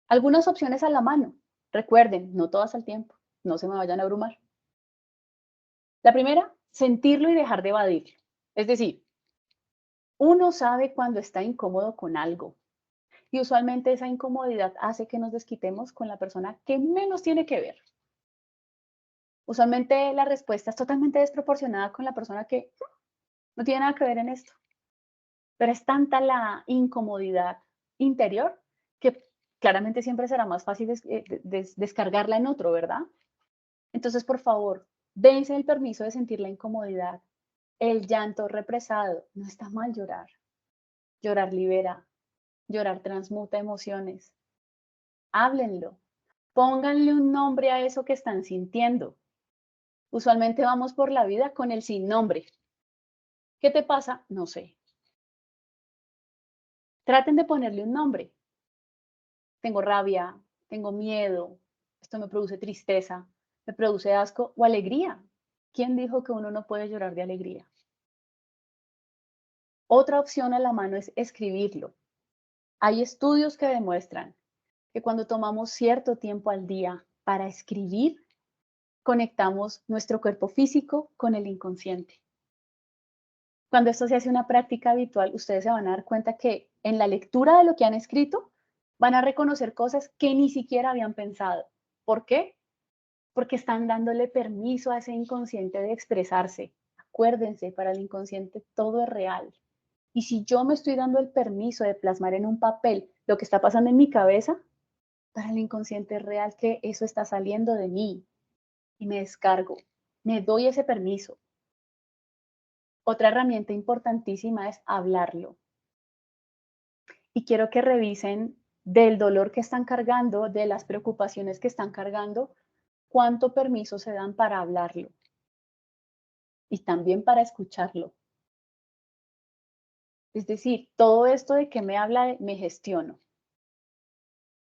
Algunas opciones a la mano. Recuerden, no todas al tiempo, no se me vayan a abrumar. La primera, sentirlo y dejar de evadirlo. Es decir, uno sabe cuando está incómodo con algo y usualmente esa incomodidad hace que nos desquitemos con la persona que menos tiene que ver. Usualmente la respuesta es totalmente desproporcionada con la persona que no tiene nada que ver en esto. Pero es tanta la incomodidad interior que claramente siempre será más fácil descargarla en otro, ¿verdad? Entonces, por favor, dense el permiso de sentir la incomodidad, el llanto represado. No está mal llorar. Llorar libera, llorar transmuta emociones. Háblenlo. Pónganle un nombre a eso que están sintiendo. Usualmente vamos por la vida con el sin nombre. ¿Qué te pasa? No sé. Traten de ponerle un nombre. Tengo rabia, tengo miedo, esto me produce tristeza, me produce asco o alegría. ¿Quién dijo que uno no puede llorar de alegría? Otra opción a la mano es escribirlo. Hay estudios que demuestran que cuando tomamos cierto tiempo al día para escribir, conectamos nuestro cuerpo físico con el inconsciente. Cuando esto se hace una práctica habitual, ustedes se van a dar cuenta que en la lectura de lo que han escrito, van a reconocer cosas que ni siquiera habían pensado. ¿Por qué? Porque están dándole permiso a ese inconsciente de expresarse. Acuérdense, para el inconsciente todo es real. Y si yo me estoy dando el permiso de plasmar en un papel lo que está pasando en mi cabeza, para el inconsciente es real que eso está saliendo de mí y me descargo, me doy ese permiso. Otra herramienta importantísima es hablarlo. Y quiero que revisen del dolor que están cargando, de las preocupaciones que están cargando, cuánto permiso se dan para hablarlo y también para escucharlo. Es decir, todo esto de que me habla, me gestiono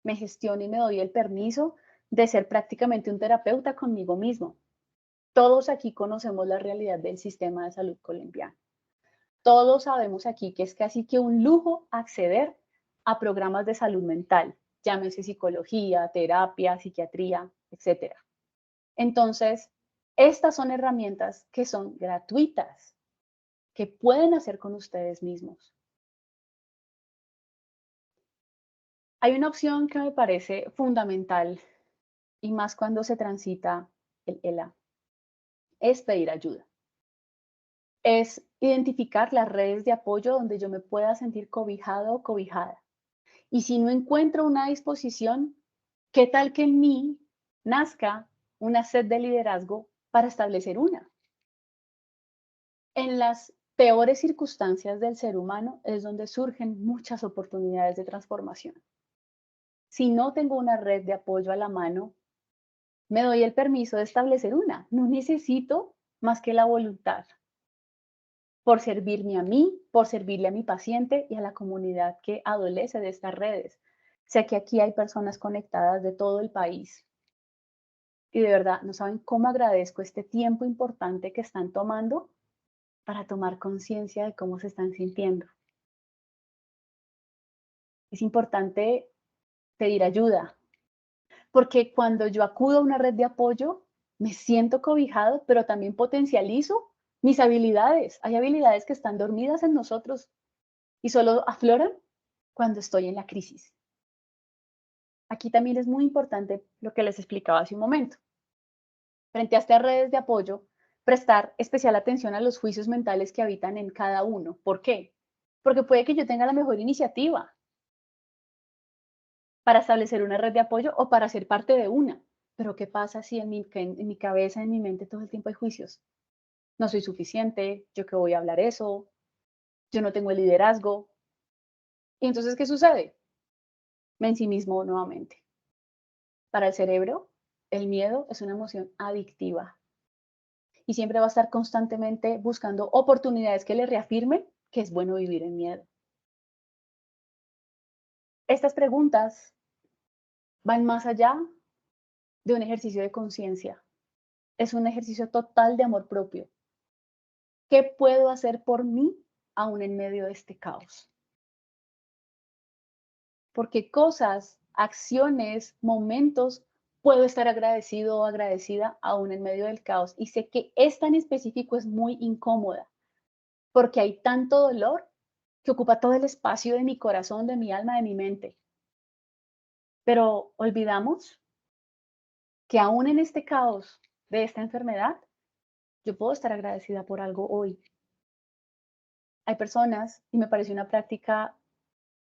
y me doy el permiso de ser prácticamente un terapeuta conmigo mismo. Todos aquí conocemos la realidad del sistema de salud colombiano. Todos sabemos aquí que es casi que un lujo acceder a programas de salud mental, llámese psicología, terapia, psiquiatría, etc. Entonces, estas son herramientas que son gratuitas, que pueden hacer con ustedes mismos. Hay una opción que me parece fundamental y más cuando se transita el ELA, es pedir ayuda. Es identificar las redes de apoyo donde yo me pueda sentir cobijado o cobijada. Y si no encuentro una disposición, ¿qué tal que en mí nazca una sed de liderazgo para establecer una? En las peores circunstancias del ser humano es donde surgen muchas oportunidades de transformación. Si no tengo una red de apoyo a la mano, me doy el permiso de establecer una. No necesito más que la voluntad por servirme a mí, por servirle a mi paciente y a la comunidad que adolece de estas redes. Sé que aquí hay personas conectadas de todo el país y de verdad no saben cómo agradezco este tiempo importante que están tomando para tomar conciencia de cómo se están sintiendo. Es importante pedir ayuda, porque cuando yo acudo a una red de apoyo, me siento cobijado, pero también potencializo mis habilidades. Hay habilidades que están dormidas en nosotros y solo afloran cuando estoy en la crisis. Aquí también es muy importante lo que les explicaba hace un momento. Frente a estas redes de apoyo, prestar especial atención a los juicios mentales que habitan en cada uno. ¿Por qué? Porque puede que yo tenga la mejor iniciativa para establecer una red de apoyo o para ser parte de una. Pero ¿qué pasa si en mi cabeza, en mi mente todo el tiempo hay juicios? No soy suficiente, yo qué voy a hablar eso, yo no tengo el liderazgo. Y entonces, ¿qué sucede? Me ensimismo nuevamente. Para el cerebro, el miedo es una emoción adictiva y siempre va a estar constantemente buscando oportunidades que le reafirmen que es bueno vivir en miedo. Estas preguntas van más allá de un ejercicio de conciencia. Es un ejercicio total de amor propio. ¿Qué puedo hacer por mí aún en medio de este caos? Porque cosas, acciones, momentos, puedo estar agradecido o agradecida aún en medio del caos. Y sé que esta en específico es muy incómoda, porque hay tanto dolor que ocupa todo el espacio de mi corazón, de mi alma, de mi mente. Pero olvidamos que aún en este caos de esta enfermedad, yo puedo estar agradecida por algo hoy. Hay personas, y me parece una práctica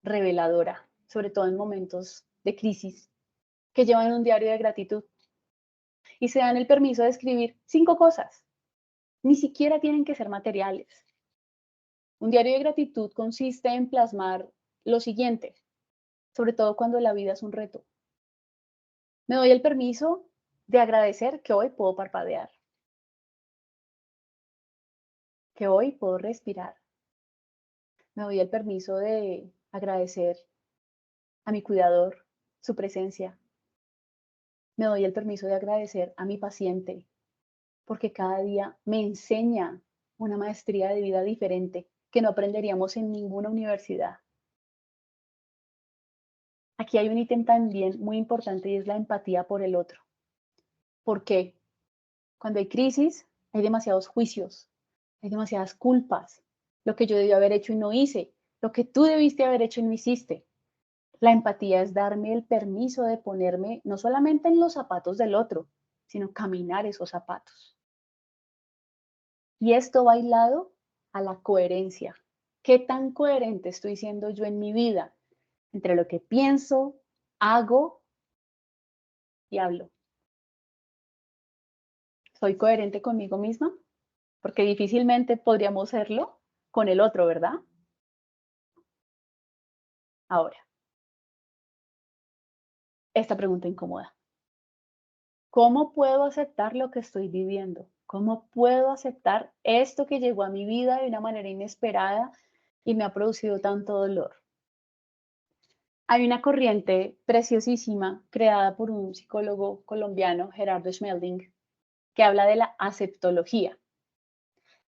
reveladora, sobre todo en momentos de crisis, que llevan un diario de gratitud y se dan el permiso de escribir 5 cosas. Ni siquiera tienen que ser materiales. Un diario de gratitud consiste en plasmar lo siguiente, sobre todo cuando la vida es un reto. Me doy el permiso de agradecer que hoy puedo parpadear, que hoy puedo respirar. Me doy el permiso de agradecer a mi cuidador su presencia. Me doy el permiso de agradecer a mi paciente porque cada día me enseña una maestría de vida diferente que no aprenderíamos en ninguna universidad. Aquí hay un ítem también muy importante y es la empatía por el otro. ¿Por qué? Cuando hay crisis, hay demasiados juicios, hay demasiadas culpas. Lo que yo debí haber hecho y no hice, lo que tú debiste haber hecho y no hiciste. La empatía es darme el permiso de ponerme no solamente en los zapatos del otro, sino caminar esos zapatos. Y esto va hilado a la coherencia. ¿Qué tan coherente estoy siendo yo en mi vida entre lo que pienso, hago y hablo? ¿Soy coherente conmigo misma? Porque difícilmente podríamos serlo con el otro, ¿verdad? Ahora, esta pregunta incómoda. ¿Cómo puedo aceptar lo que estoy viviendo? ¿Cómo puedo aceptar esto que llegó a mi vida de una manera inesperada y me ha producido tanto dolor? Hay una corriente preciosísima creada por un psicólogo colombiano, Gerardo Schmelding, que habla de la aceptología.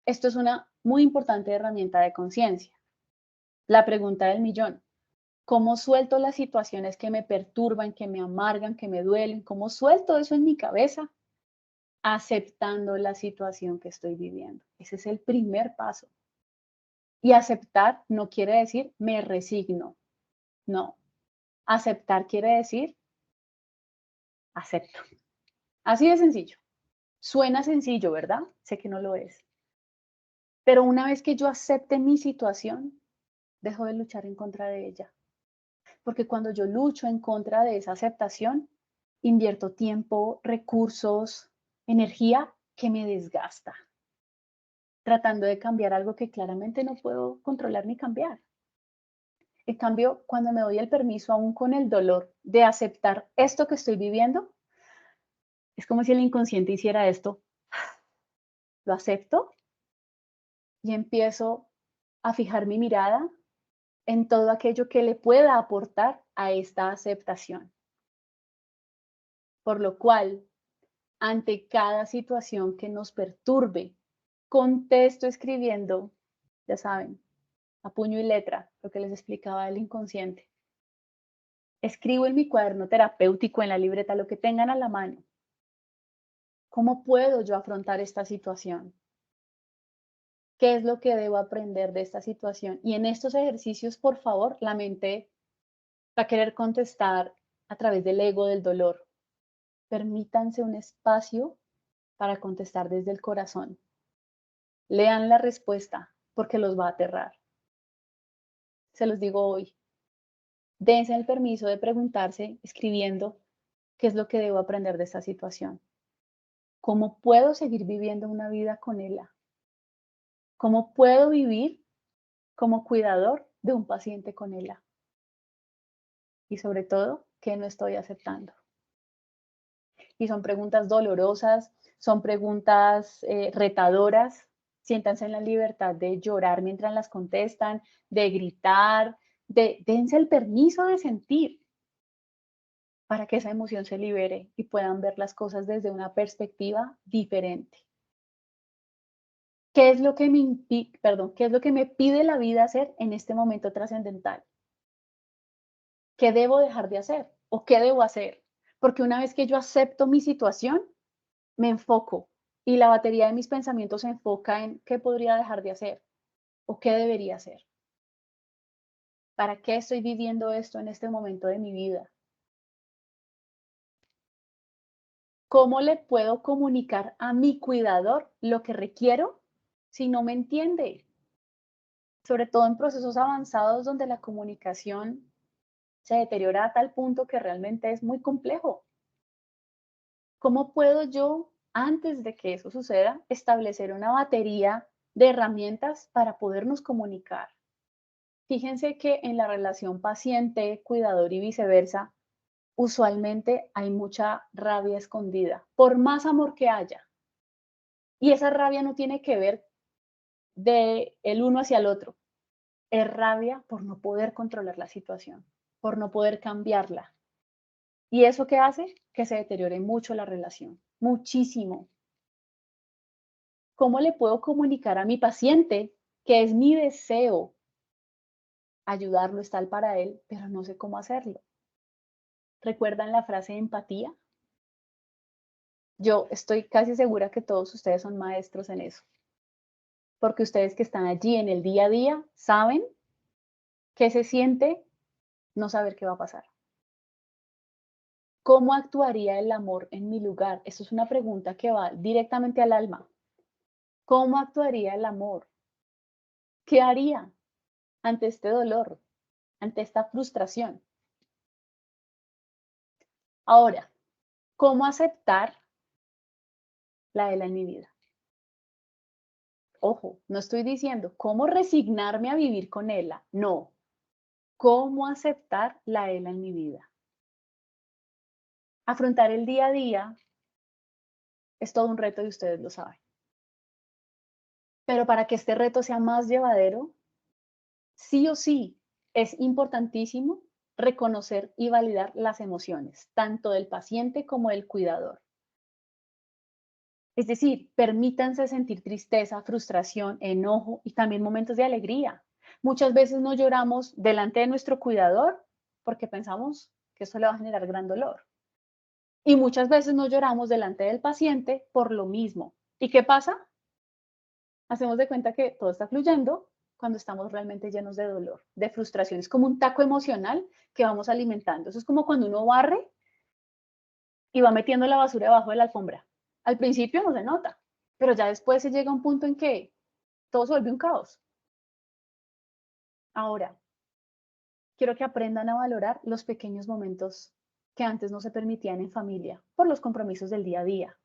Esto es una muy importante herramienta de conciencia. La pregunta del millón: ¿cómo suelto las situaciones que me perturban, que me amargan, que me duelen? ¿Cómo suelto eso en mi cabeza? Aceptando la situación que estoy viviendo. Ese es el primer paso. Y aceptar no quiere decir me resigno. No. Aceptar quiere decir acepto. Así de sencillo. Suena sencillo, ¿verdad? Sé que no lo es. Pero una vez que yo acepte mi situación, dejo de luchar en contra de ella. Porque cuando yo lucho en contra de esa aceptación, invierto tiempo, recursos, energía que me desgasta, tratando de cambiar algo que claramente no puedo controlar ni cambiar. En cambio, cuando me doy el permiso, aún con el dolor, de aceptar esto que estoy viviendo, es como si el inconsciente hiciera esto. Lo acepto y empiezo a fijar mi mirada en todo aquello que le pueda aportar a esta aceptación. Por lo cual, ante cada situación que nos perturbe, contesto escribiendo, ya saben, a puño y letra, lo que les explicaba del inconsciente. Escribo en mi cuaderno terapéutico, en la libreta, lo que tengan a la mano. ¿Cómo puedo yo afrontar esta situación? ¿Qué es lo que debo aprender de esta situación? Y en estos ejercicios, por favor, la mente va a querer contestar a través del ego, del dolor. Permítanse un espacio para contestar desde el corazón. Lean la respuesta porque los va a aterrar. Se los digo hoy. Dense el permiso de preguntarse, escribiendo, ¿qué es lo que debo aprender de esta situación? ¿Cómo puedo seguir viviendo una vida con ella? ¿Cómo puedo vivir como cuidador de un paciente con ella? Y sobre todo, ¿qué no estoy aceptando? Y son preguntas dolorosas, son preguntas retadoras. Siéntanse en la libertad de llorar mientras las contestan, de gritar, dense el permiso de sentir para que esa emoción se libere y puedan ver las cosas desde una perspectiva diferente. ¿Qué es lo que qué es lo que me pide la vida hacer en este momento trascendental? ¿Qué debo dejar de hacer? ¿O qué debo hacer? Porque una vez que yo acepto mi situación, me enfoco y la batería de mis pensamientos se enfoca en qué podría dejar de hacer o qué debería hacer. ¿Para qué estoy viviendo esto en este momento de mi vida? ¿Cómo le puedo comunicar a mi cuidador lo que requiero si no me entiende? Sobre todo en procesos avanzados donde la comunicación se deteriora a tal punto que realmente es muy complejo. ¿Cómo puedo yo, antes de que eso suceda, establecer una batería de herramientas para podernos comunicar? Fíjense que en la relación paciente-cuidador y viceversa, usualmente hay mucha rabia escondida, por más amor que haya. Y esa rabia no tiene que ver de el uno hacia el otro. Es rabia por no poder controlar la situación, por no poder cambiarla. ¿Y eso qué hace? Que se deteriore mucho la relación, muchísimo. ¿Cómo le puedo comunicar a mi paciente que es mi deseo ayudarlo, estar para él, pero no sé cómo hacerlo? ¿Recuerdan la frase de empatía? Yo estoy casi segura que todos ustedes son maestros en eso, porque ustedes que están allí en el día a día saben qué se siente no saber qué va a pasar. ¿Cómo actuaría el amor en mi lugar? Esto es una pregunta que va directamente al alma. ¿Cómo actuaría el amor? ¿Qué haría? ante este dolor, ante esta frustración. Ahora, ¿cómo aceptar la ELA en mi vida? Ojo, no estoy diciendo cómo resignarme a vivir con ELA, no. ¿Cómo aceptar la ELA en mi vida? Afrontar el día a día es todo un reto y ustedes lo saben. Pero para que este reto sea más llevadero, sí o sí es importantísimo reconocer y validar las emociones, tanto del paciente como del cuidador. Es decir, permítanse sentir tristeza, frustración, enojo y también momentos de alegría. Muchas veces no lloramos delante de nuestro cuidador porque pensamos que eso le va a generar gran dolor. Y muchas veces no lloramos delante del paciente por lo mismo. ¿Y qué pasa? Hacemos de cuenta que todo está fluyendo cuando estamos realmente llenos de dolor, de frustración. Es como un taco emocional que vamos alimentando. Eso es como cuando uno barre y va metiendo la basura debajo de la alfombra. Al principio no se nota, pero ya después se llega a un punto en que todo se vuelve un caos. Ahora, quiero que aprendan a valorar los pequeños momentos que antes no se permitían en familia por los compromisos del día a día.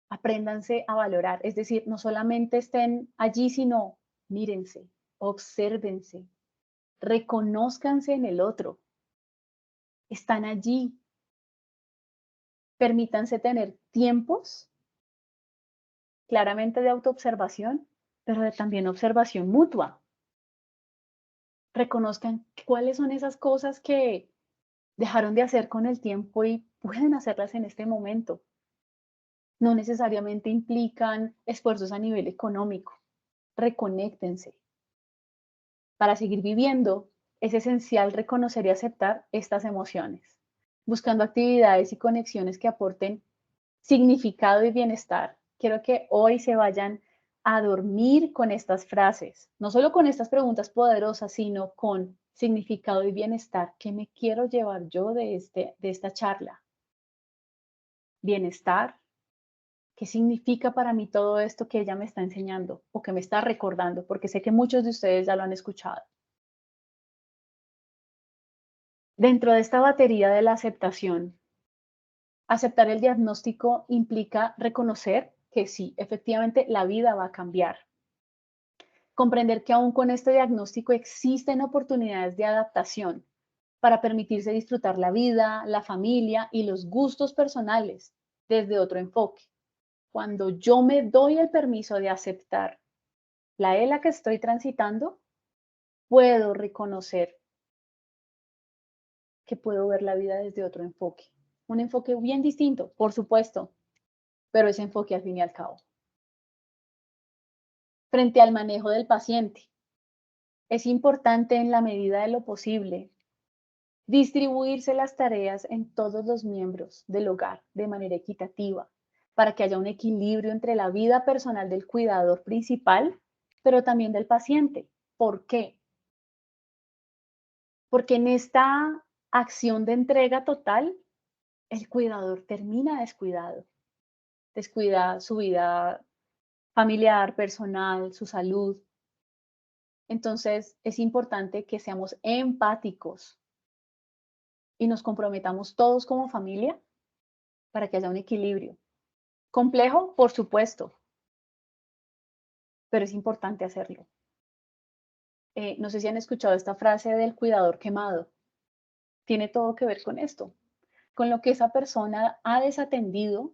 Apréndanse a valorar, es decir, no solamente estén allí, sino mírense, obsérvense, reconózcanse en el otro. Están allí. Permítanse tener tiempos claramente de autoobservación, pero de también observación mutua. Reconozcan cuáles son esas cosas que dejaron de hacer con el tiempo y pueden hacerlas en este momento. No necesariamente implican esfuerzos a nivel económico. Reconéctense. Para seguir viviendo, es esencial reconocer y aceptar estas emociones, buscando actividades y conexiones que aporten significado y bienestar. Quiero que hoy se vayan a dormir con estas frases, no solo con estas preguntas poderosas, sino con significado y bienestar. ¿Qué me quiero llevar yo de esta charla? Bienestar. ¿Qué significa para mí todo esto que ella me está enseñando o que me está recordando? Porque sé que muchos de ustedes ya lo han escuchado. Dentro de esta batería de la aceptación, aceptar el diagnóstico implica reconocer que sí, efectivamente la vida va a cambiar. Comprender que aún con este diagnóstico existen oportunidades de adaptación para permitirse disfrutar la vida, la familia y los gustos personales desde otro enfoque. Cuando yo me doy el permiso de aceptar la ELA que estoy transitando, puedo reconocer que puedo ver la vida desde otro enfoque. Un enfoque bien distinto, por supuesto, pero ese enfoque al fin y al cabo. Frente al manejo del paciente, es importante en la medida de lo posible distribuirse las tareas en todos los miembros del hogar de manera equitativa para que haya un equilibrio entre la vida personal del cuidador principal, pero también del paciente. ¿Por qué? Porque en esta acción de entrega total, el cuidador termina descuidado. Descuida su vida familiar, personal, su salud. Entonces, es importante que seamos empáticos y nos comprometamos todos como familia para que haya un equilibrio. Complejo, por supuesto, pero es importante hacerlo. No sé si han escuchado esta frase del cuidador quemado. Tiene todo que ver con esto, con lo que esa persona ha desatendido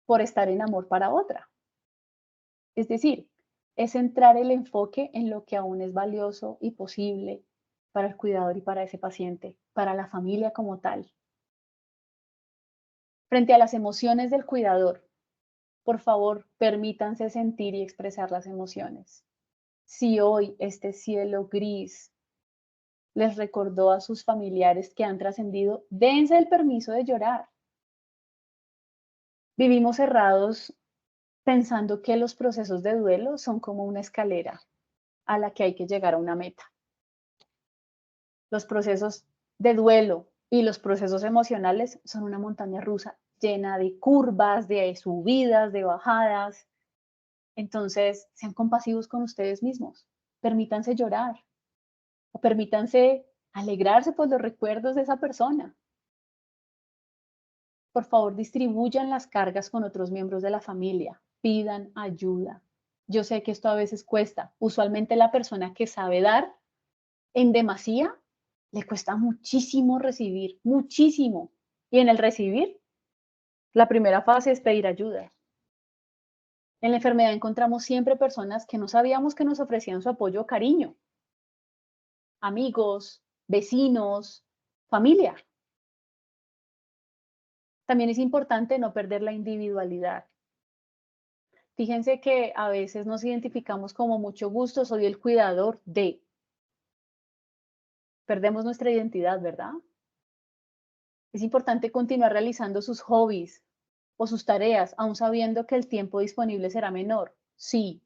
por estar en amor para otra. Es decir, es centrar el enfoque en lo que aún es valioso y posible para el cuidador y para ese paciente, para la familia como tal. Frente a las emociones del cuidador, por favor, permítanse sentir y expresar las emociones. Si hoy este cielo gris les recordó a sus familiares que han trascendido, dense el permiso de llorar. Vivimos cerrados pensando que los procesos de duelo son como una escalera a la que hay que llegar a una meta. Los procesos de duelo y los procesos emocionales son una montaña rusa llena de curvas, de subidas, de bajadas. Entonces, sean compasivos con ustedes mismos. Permítanse llorar o permítanse alegrarse por los recuerdos de esa persona. Por favor, distribuyan las cargas con otros miembros de la familia. Pidan ayuda. Yo sé que esto a veces cuesta. Usualmente la persona que sabe dar en demasía le cuesta muchísimo recibir, muchísimo. Y en el recibir, la primera fase es pedir ayuda. En la enfermedad encontramos siempre personas que no sabíamos que nos ofrecían su apoyo o cariño. Amigos, vecinos, familia. También es importante no perder la individualidad. Fíjense que a veces nos identificamos como mucho gusto, soy el cuidador de. Perdemos nuestra identidad, ¿verdad? Es importante continuar realizando sus hobbies o sus tareas, aún sabiendo que el tiempo disponible será menor. Sí.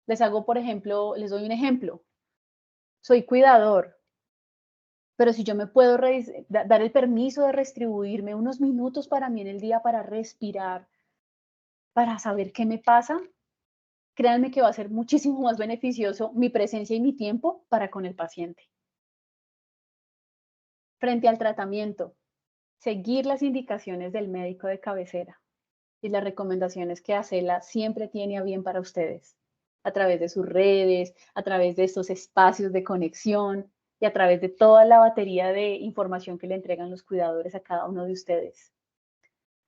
Les doy un ejemplo. Soy cuidador, pero si yo me puedo dar el permiso de redistribuirme unos minutos para mí en el día para respirar, para saber qué me pasa, créanme que va a ser muchísimo más beneficioso mi presencia y mi tiempo para con el paciente. Frente al tratamiento, seguir las indicaciones del médico de cabecera y las recomendaciones que Acela siempre tiene a bien para ustedes, a través de sus redes, a través de estos espacios de conexión y a través de toda la batería de información que le entregan los cuidadores a cada uno de ustedes.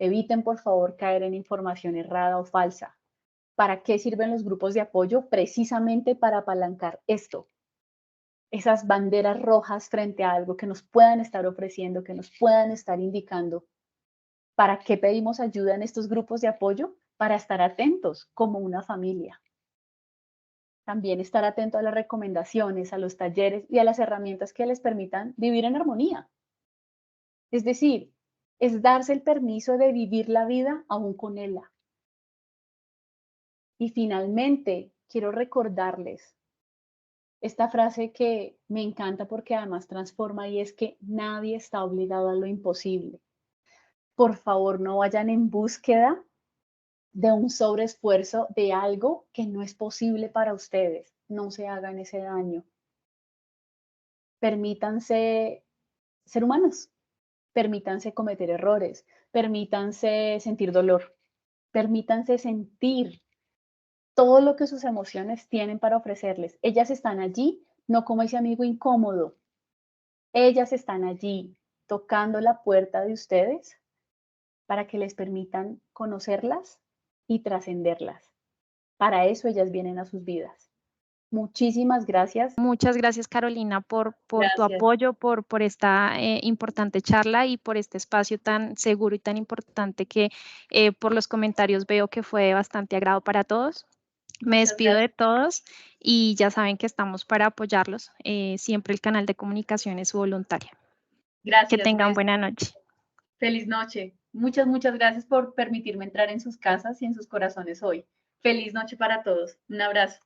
Eviten, por favor, caer en información errada o falsa. ¿Para qué sirven los grupos de apoyo? Precisamente para apalancar esto. Esas banderas rojas frente a algo que nos puedan estar ofreciendo, que nos puedan estar indicando. ¿Para qué pedimos ayuda en estos grupos de apoyo? Para estar atentos como una familia. También estar atento a las recomendaciones, a los talleres y a las herramientas que les permitan vivir en armonía. Es decir, es darse el permiso de vivir la vida aún con ella. Y finalmente, quiero recordarles esta frase que me encanta porque además transforma y es que nadie está obligado a lo imposible. Por favor, no vayan en búsqueda de un sobreesfuerzo de algo que no es posible para ustedes. No se hagan ese daño. Permítanse ser humanos. Permítanse cometer errores. Permítanse sentir dolor. Permítanse sentir todo lo que sus emociones tienen para ofrecerles. Ellas están allí, no como ese amigo incómodo. Ellas están allí tocando la puerta de ustedes para que les permitan conocerlas y trascenderlas. Para eso ellas vienen a sus vidas. Muchísimas gracias. Muchas gracias, Carolina, por tu Gracias. apoyo, por esta importante charla y por este espacio tan seguro y tan importante que por los comentarios veo que fue bastante agrado para todos. Me Muchas despido de gracias. todos y ya saben que estamos para apoyarlos. Siempre el canal de comunicación es voluntaria. Gracias. Que tengan buena noche. Feliz noche. Muchas gracias por permitirme entrar en sus casas y en sus corazones hoy. Feliz noche para todos. Un abrazo.